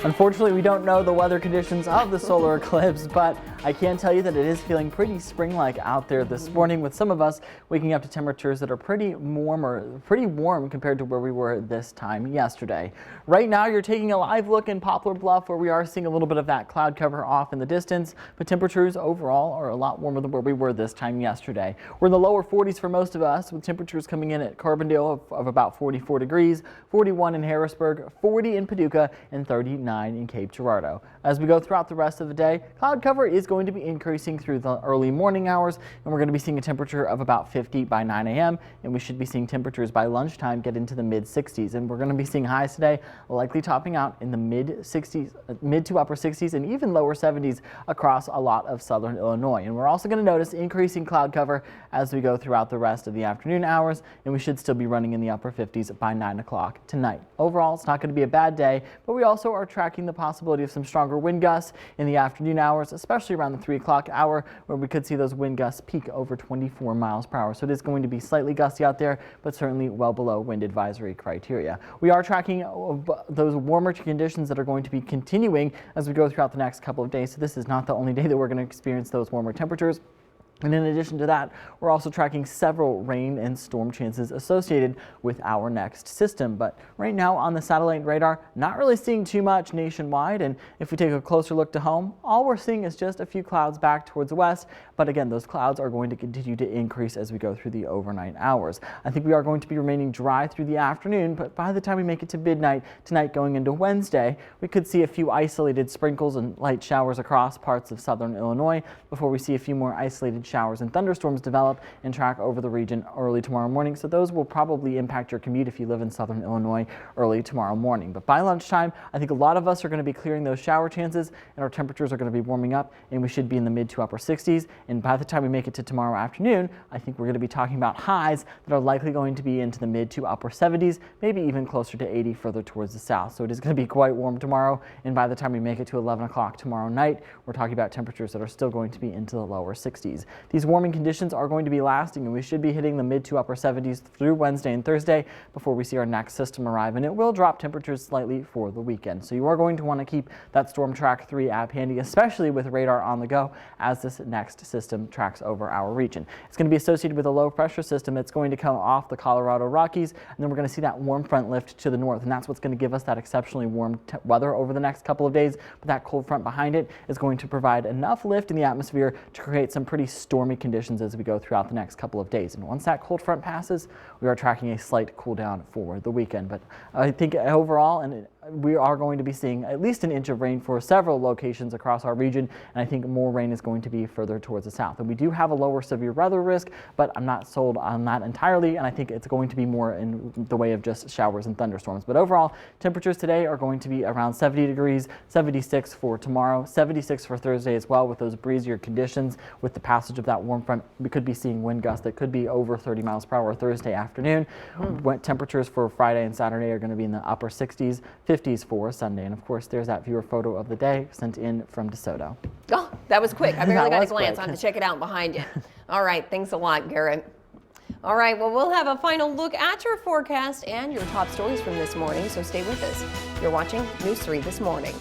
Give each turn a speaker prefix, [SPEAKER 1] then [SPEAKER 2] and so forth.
[SPEAKER 1] Unfortunately, we don't know the weather conditions of the solar eclipse, but I can tell you that it is feeling pretty spring-like out there this morning, with some of us waking up to temperatures that are pretty warm compared to where we were this time yesterday. Right now, you're taking a live look in Poplar Bluff, where we are seeing a little bit of that cloud cover off in the distance, but temperatures overall are a lot warmer than where we were this time yesterday. We're in the lower 40s for most of us, with temperatures coming in at Carbondale of about 44 degrees, 41 in Harrisburg, 40 in Paducah, and 39 in Cape Girardeau. As we go throughout the rest of the day, cloud cover is going to be increasing through the early morning hours, and we're going to be seeing a temperature of about 50 by 9 a.m. and we should be seeing temperatures by lunchtime get into the mid 60s, and we're going to be seeing highs today likely topping out in the mid 60s, mid to upper 60s, and even lower 70s across a lot of southern Illinois. And we're also going to notice increasing cloud cover as we go throughout the rest of the afternoon hours, and we should still be running in the upper 50s by 9 o'clock tonight. Overall, it's not going to be a bad day, but we also are tracking the possibility of some stronger wind gusts in the afternoon hours, especially around the 3 o'clock hour, where we could see those wind gusts peak over 24 miles per hour. So it is going to be slightly gusty out there, but certainly well below wind advisory criteria. We are tracking those warmer conditions that are going to be continuing as we go throughout the next couple of days. So this is not the only day that we're going to experience those warmer temperatures. And in addition to that, we're also tracking several rain and storm chances associated with our next system. But right now on the satellite radar, not really seeing too much nationwide. And if we take a closer look to home, all we're seeing is just a few clouds back towards the west. But again, those clouds are going to continue to increase as we go through the overnight hours. I think we are going to be remaining dry through the afternoon, but by the time we make it to midnight tonight going into Wednesday, we could see a few isolated sprinkles and light showers across parts of southern Illinois before we see a few more isolated showers and thunderstorms develop and track over the region early tomorrow morning. So those will probably impact your commute if you live in southern Illinois early tomorrow morning. But by lunchtime, I think a lot of us are going to be clearing those shower chances, and our temperatures are going to be warming up, and we should be in the mid to upper 60s. And by the time we make it to tomorrow afternoon, I think we're going to be talking about highs that are likely going to be into the mid to upper 70s, maybe even closer to 80 further towards the south. So it is going to be quite warm tomorrow. And by the time we make it to 11 o'clock tomorrow night, we're talking about temperatures that are still going to be into the lower 60s. These warming conditions are going to be lasting, and we should be hitting the mid to upper 70s through Wednesday and Thursday before we see our next system arrive, and it will drop temperatures slightly for the weekend. So you are going to want to keep that Storm Track 3 app handy, especially with radar on the go as this next system tracks over our region. It's going to be associated with a low pressure system that's going to come off the Colorado Rockies, and then we're going to see that warm front lift to the north, and that's what's going to give us that exceptionally warm weather over the next couple of days. But that cold front behind it is going to provide enough lift in the atmosphere to create some pretty stormy conditions as we go throughout the next couple of days. And once that cold front passes, we are tracking a slight cool down for the weekend. But I think overall, and we are going to be seeing at least an inch of rain for several locations across our region, and I think more rain is going to be further towards the south. And we do have a lower severe weather risk, but I'm not sold on that entirely, and I think it's going to be more in the way of just showers and thunderstorms. But overall, temperatures today are going to be around 70 degrees, 76 for tomorrow, 76 for Thursday as well, with those breezier conditions. With the passage of that warm front, we could be seeing wind gusts that could be over 30 miles per hour Thursday afternoon. Temperatures for Friday and Saturday are going to be in the upper 60s, 50s for Sunday. And of course, there's that viewer photo of the day sent in from DeSoto.
[SPEAKER 2] Oh, that was quick. I barely got a glance. I have to check it out behind you. All right. Thanks a lot, Garrett. All right. Well, we'll have a final look at your forecast and your top stories from this morning. So stay with us. You're watching News 3 This Morning.